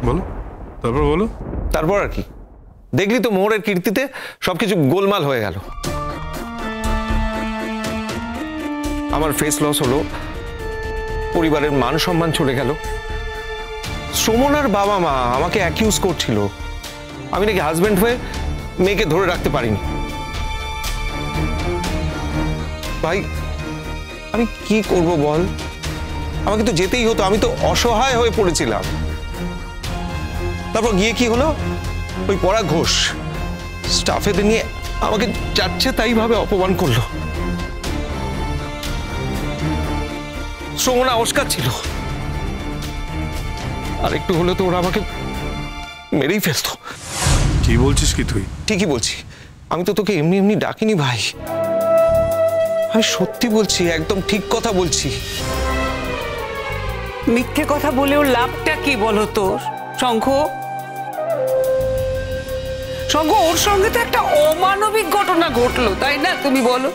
বলো, তারপর বলো। তারপর আর কি, দেখলি তো মোহরের কীর্তিতে সবকিছু গোলমাল হয়ে গেল। আমার ফেস লস হলো, পরিবারের মান সম্মান চলে গেল। সুমনার বাবা মা আমাকে অ্যাকিউজ করছিল আমি নাকি হাজবেন্ড হয়ে মেয়েকে ধরে রাখতে পারিনি। ভাই আমি কি করব বল, আমাকে তো যেতেই হতো, আমি তো অসহায় হয়ে পড়েছিলাম। তারপর গিয়ে কি হলো, ওই পরাগ ঘোষ স্টাফেদের নিয়ে আমাকে যাচ্ছে তাই ভাবে অপমান করলো। সুমনা অস্কার ছিল, আর একটু হলে তো ওরা আমাকে মেরেই ফেলতো। কি বলছিস কি তুই? ঠিকই বলছি, আমি তো তোকে এমনি এমনি ডাকিনি ভাই, আমি সত্যি বলছি, একদম ঠিক কথা বলছি। মিথ্যে কথা বলেও লাভটা কি বলো তোর শঙ্খ? শঙ্খ, ওর সঙ্গে তো একটা অমানবিক ঘটনা ঘটলো, তাই না? তুমি বলো,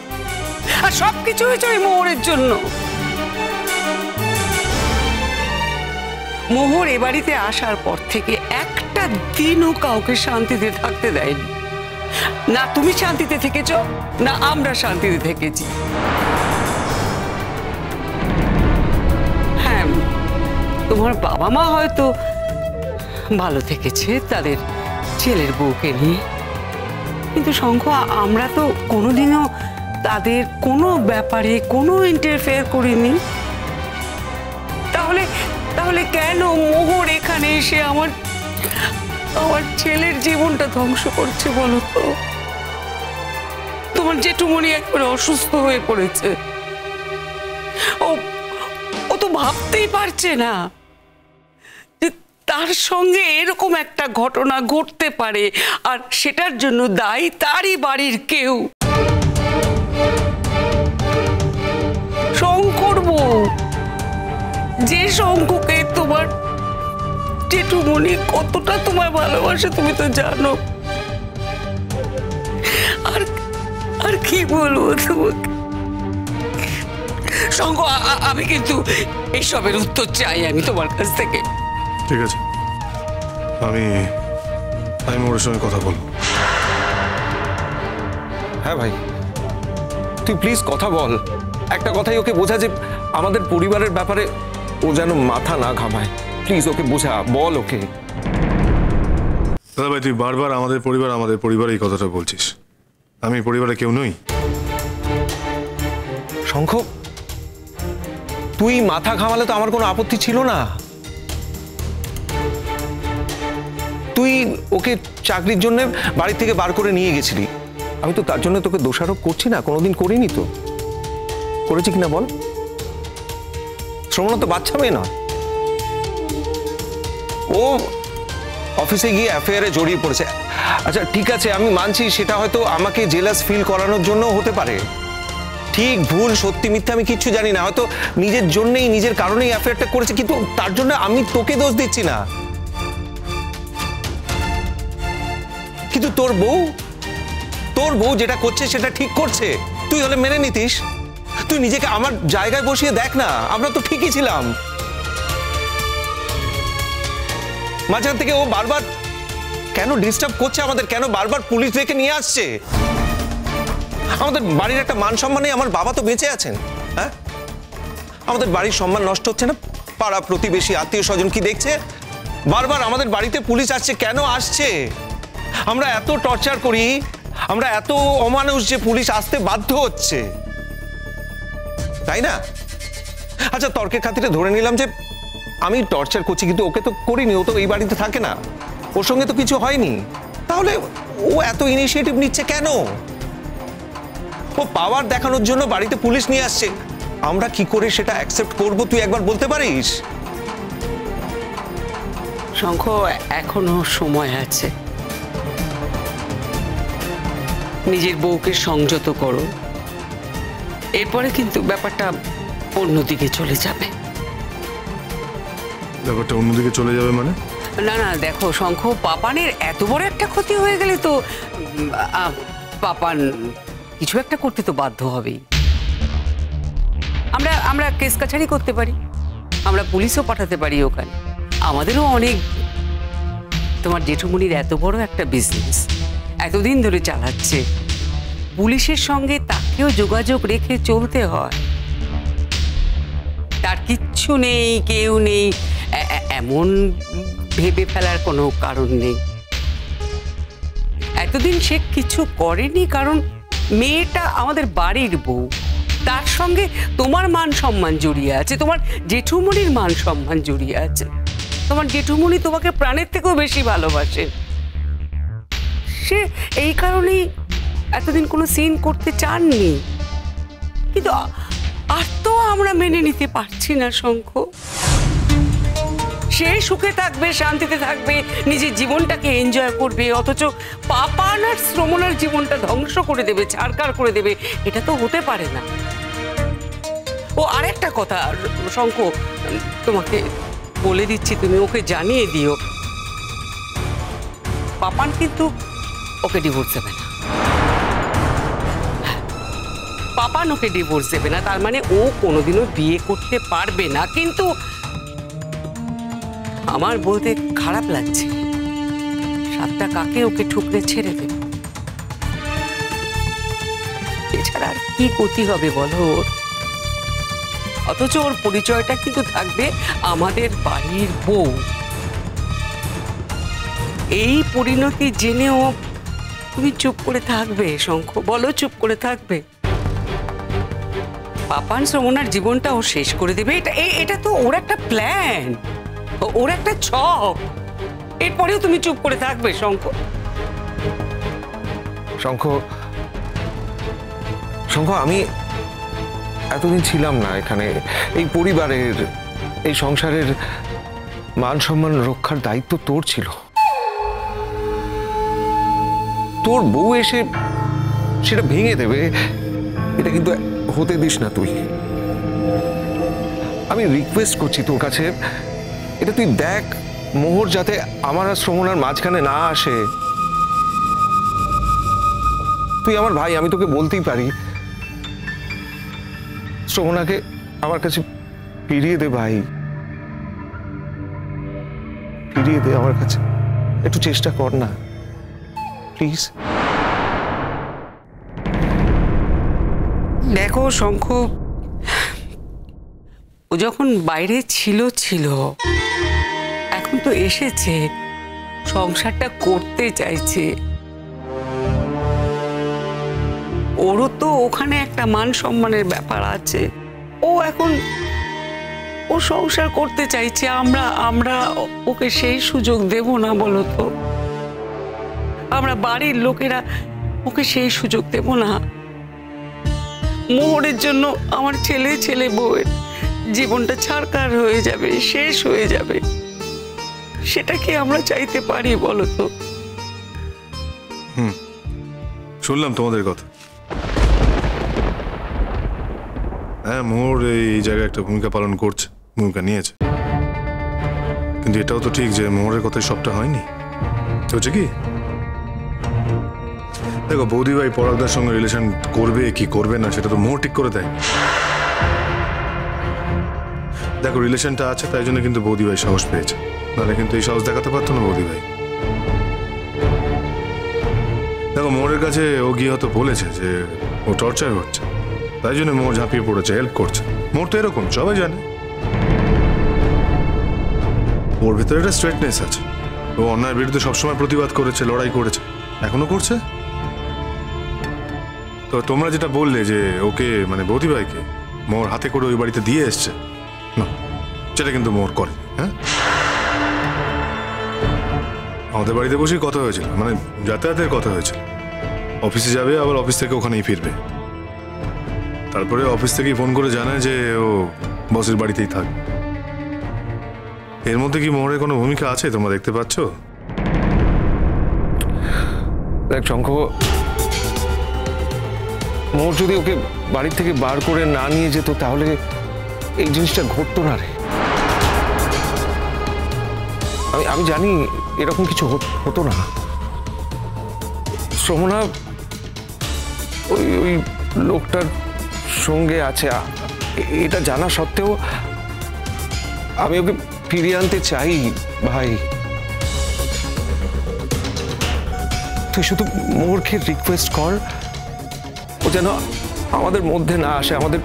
আর সবকিছু হয়েছে ওই মোহরের জন্য। মোহর এ বাড়িতে আসার পর থেকে একটা দিনও কাউকে শান্তিতে থাকতে দেয়নি। না তুমি শান্তিতে থেকেছ, না আমরা শান্তিতে থেকেছি। হ্যাঁ, তোমার বাবা মা হয়তো ভালো থেকেছে তাদের ছেলের বউকে নিয়ে, কিন্তু শঙ্খ, আমরা তো কোনোদিনও তাদের কোনো ব্যাপারে কোনো ইন্টারফেয়ার করিনি। তাহলে তাহলে কেন মোহর এখানে এসে আমার ছেলের জীবনটা ধ্বংস করছে বলো তো? তোমার জেঠুমণি একবারে অসুস্থ হয়ে পড়েছে, ও তো ভাবতেই পারছে না যে তার সঙ্গে এরকম একটা ঘটনা ঘটতে পারে, আর সেটার জন্য দায়ী তারই বাড়ির কেউ, শঙ্কর বউ। যে শঙ্কুকে তোমার জেঠুমণি কতটা তোমায় ভালোবাসে তুমি তো জানো। আর কি বলবো তোমাকে শঙ্খ, আমি কিন্তু এইসবের উত্তর চাই আমি তোমার কাছ থেকে। ঠিক আছে, আমি ওর সঙ্গে কথা বলবো। হ্যাঁ ভাই, তুই প্লিজ কথা বল, একটা কথাই ওকে বোঝা যে আমাদের পরিবারের ব্যাপারে ও যেন মাথা না ঘামায়। প্লিজ ওকে বোঝা, বল ওকে। দাদা ভাই, তুই বারবার আমাদের পরিবার এই কথাটা বলছিস, আমি পরিবারে কেউ নই। শঙ্খ, তুই মাথা ঘামালে তো আমার কোনো আপত্তি ছিল না। তুই ওকে চাকরির জন্য বাড়ি থেকে বার করে নিয়ে গেছিলি, আমি তো তার জন্য তোকে দোষারোপ করছি না, কোনোদিন করিনি। তো করেছি কিনা বল? শ্রমণ তো বাচ্চা মেয়ে না, ও অফিসে গিয়ে অ্যাফেয়ারে জড়িয়ে পড়েছে। আচ্ছা ঠিক আছে, আমি মানছি সেটা হয়তো আমাকে জেলাস ফিল করানোর জন্য হতে পারে। ঠিক ভুল সত্যি মিথ্যা আমি কিচ্ছু জানি না, হয়তো নিজের জন্যই নিজের কারণেই অ্যাফেয়ারটা করেছে, কিন্তু তার জন্য আমি তোকে দোষ দিচ্ছি না। কিন্তু তোর বউ যেটা করছে সেটা ঠিক করছে, তুই হলে মেনে নিতিস। তুই নিজেকে আমার জায়গায় বসিয়ে দেখ না, আমরা তো ঠিকই ছিলাম। মাঝখান থেকে ও বারবার কেন ডিস্টার্ব করছে আমাদের, কেন বারবার পুলিশ ডেকে নিয়ে আসছে? আমাদের বাড়ির একটা মান সম্মানে আমার বাবা তো বেঁচে আছেন। হ্যাঁ, আমাদের বাড়ির সম্মান নষ্ট হচ্ছে না? পাড়া প্রতিবেশী আত্মীয় স্বজন কি দেখছে? বারবার আমাদের বাড়িতে পুলিশ আসছে, কেন আসছে? আমরা এত টর্চার করি, আমরা এত অমানুষ যে পুলিশ আসতে বাধ্য হচ্ছে, তাই না? আচ্ছা তর্কের খাতিরে ধরে নিলাম যে আমি টর্চার করছি, কিন্তু ওকে তো করিনি, ও তো এই বাড়িতে থাকে না, ওর সঙ্গে তো কিছু হয়নি। তাহলে ও এত ইনিশিয়েটিভ নিচ্ছে কেন? ও পাওয়ার দেখানোর জন্য বাড়িতে পুলিশ নিয়ে আসছে, আমরা কি করে সেটা অ্যাকসেপ্ট করব তুই একবার বলতে পারিস? শঙ্খ, এখনো সময় আছে, নিজের বউকে সংযত করো, এরপরে কিন্তু ব্যাপারটা অন্যদিকে চলে যাবে। ব্যাপারটা অন্যদিকে চলে যাবে মানে? না না দেখো শঙ্খ, পাপানের এত বড় একটা ক্ষতি হয়ে গেলে তো পাপান কিছু একটা করতে তো বাধ্য হবেই। আমরা কেস কাছারি করতে পারি, আমরা পুলিশও পাঠাতে পারি ওখানে, আমাদেরও অনেক তোমার জেঠুমনির এত বড় একটা বিজনেস এতদিন ধরে চালাচ্ছে, পুলিশের সঙ্গে তাকেও যোগাযোগ রেখে চলতে হয়। তার কিচ্ছু নেই, কেউ নেই এমন ভেবে ফেলার কোনো কারণ নেই। এতদিন সে কিছু করেনি কারণ মেয়েটা আমাদের বাড়ির বউ, তার সঙ্গে তোমার মান সম্মান জড়িয়ে আছে, তোমার জেঠুমনির মান সম্মান জড়িয়ে আছে। তোমার জেঠুমনি তোমাকে প্রাণের থেকেও বেশি ভালোবাসে। সে এই কারণেই এতদিন কোনো সিন করতে চাননি, কিন্তু আর তো আমরা মেনে নিতে পারছি না শঙ্খ। সে সুখে থাকবে, শান্তিতে থাকবে, নিজের জীবনটাকে এনজয় করবে, অথচ পাপান আর শ্রমণার জীবনটা ধ্বংস করে দেবে, ছাড়কার করে দেবে। এটা তো হতে পারে না। ও আরেকটা কথা শঙ্খ, তোমাকে বলে দিচ্ছি, তুমি ওকে জানিয়ে দিও, পাপান কিন্তু ওকে ডিভোর্স দেবে না। পাপান ওকে ডিভোর্স দেবে না, তার মানে ও কোনোদিনও বিয়ে করতে পারবে না। কিন্তু আমার বলতে খারাপ লাগছে, সাতটা কাকে ওকে ঠুকরে ছেড়ে দেবে, এছাড়া আর কি ক্ষতি হবে বলো ওর? অথচ ওর পরিচয়টা কিন্তু থাকবে আমাদের বাড়ির বউ। এই পরিণতি জেনেও তুমি চুপ করে থাকবে শঙ্খ? বলো, চুপ করে থাকবে? পাপান শ্রমণার জীবনটা ও শেষ করে দেবে, এটা তো ওর একটা প্ল্যান, ওর একটা ছক। এরপরেও তুমি চুপ করে থাকবে শঙ্খ? শঙ্খ, শঙ্খ, আমি এতদিন ছিলাম না এখানে। এই পরিবারের, এই সংসারের মান সম্মান রক্ষার দায়িত্ব তোর ছিল। তোর বউ এসে সেটা ভেঙে দেবে, এটা কিন্তু হতে দিস না তুই। আমি রিকোয়েস্ট করছি তোর কাছে, এটা তুই দেখ, মোহর যাতে আমার আর শ্রমণার মাঝখানে না আসে। তুই আমার ভাই, আমি তোকে বলতেই পারি, শ্রমণাকে আমার কাছে ফিরিয়ে দে ভাই, ফিরিয়ে দে আমার কাছে। একটু চেষ্টা কর না প্লিজ। দেখো শঙ্খ, ও যখন বাইরে ছিল, এখন তো এসেছে, সংসারটা করতে চাইছে। ওরও তো ওখানে একটা মান সম্মানের ব্যাপার আছে। ও সংসার করতে চাইছে, আমরা ওকে সেই সুযোগ দেব না বলো তো? আমরা বাড়ির লোকেরা ওকে সেই সুযোগ দেব না? মোহরের জন্য আমার ছেলে বউয়ের জীবনটা ছাড়কার হয়ে যাবে, শেষ হয়ে যাবে। সেটা কি আমরা চাইতে পারি বলো তো? শুনলাম তোমাদের কথা। হ্যাঁ, মোহর এই জায়গায় একটা ভূমিকা পালন করছে, ভূমিকা নিয়েছে, কিন্তু এটাও তো ঠিক যে মোহরের কথাই সবটা হয়নি। হচ্ছে কি, দেখো বৌদি ভাই পরাগদার সঙ্গে রিলেশন করবে কি করবে না সেটা তো মোহর ঠিক করে দেয়। দেখো রিলেশনটা আছে তাই জন্য কিন্তু বৌদি ভাই সাহস পেয়েছে, নাহলে কিন্তু এই সাহস দেখাতে পারতো না বৌদি ভাই। দেখো মোহরের কাছে ও গিয়ে হয়তো বলেছে যে ও টর্চার হচ্ছে, তাই জন্য মোহর ঝাঁপিয়ে পড়েছে, হেল্প করছে। মোহর তো এরকম, সবাই জানে। ওর ভিতরে একটা স্ট্রেটনেস আছে, ও অন্যায়ের বিরুদ্ধে সবসময় প্রতিবাদ করেছে, লড়াই করেছে, এখনো করছে। তো তোমরা যেটা বললে যে ওকে মানে বৌদি ভাইকে মোহর হাতে করে ওই বাড়িতে দিয়ে এসছে, না সেটা কিন্তু মোহর করে। হ্যাঁ, আমাদের বাড়িতে বসেই কথা হয়েছিল, মানে যাতায়াতের কথা হয়েছিল। অফিসে যাবে, আবার অফিস থেকে ওখানেই ফিরবে। তারপরে অফিস থেকেই ফোন করে জানায় যে ও বসের বাড়িতেই থাকবে। এর মধ্যে কি মোহরের কোনো ভূমিকা আছে তোমরা দেখতে পাচ্ছ? দেখ শঙ্খ, মোহর যদি ওকে বাড়ি থেকে বার করে না নিয়ে যেত তাহলে এই জিনিসটা ঘটতো না রে। আমি জানি এরকম কিছু হতো না। শ্রমণা ওই লোকটার সঙ্গে আছে, এটা জানা সত্ত্বেও আমি ওকে ফিরিয়ে আনতে চাই ভাই। তুই শুধু মোরকে রিকোয়েস্ট কর, ও যেন আমাদের মধ্যে না আসে, আমাদের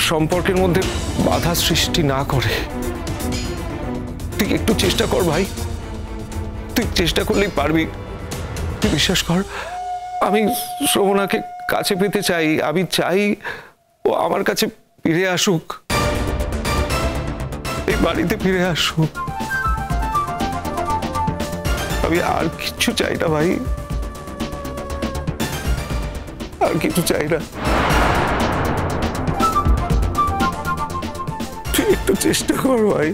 সম্পর্কের মধ্যে বাধা সৃষ্টি না করে। তুই একটু চেষ্টা কর ভাই, তুই চেষ্টা করলেই পারবি। তুই বিশ্বাস কর, আমি শোভনাকে কাছে পেতে চাই, আমি চাই ও আমার কাছে ফিরে আসুক, এই বাড়িতে ফিরে আসুক। আমি আর কিছু চাই না ভাই, আর কিছু চাই না। তুই একটু চেষ্টা কর ভাই।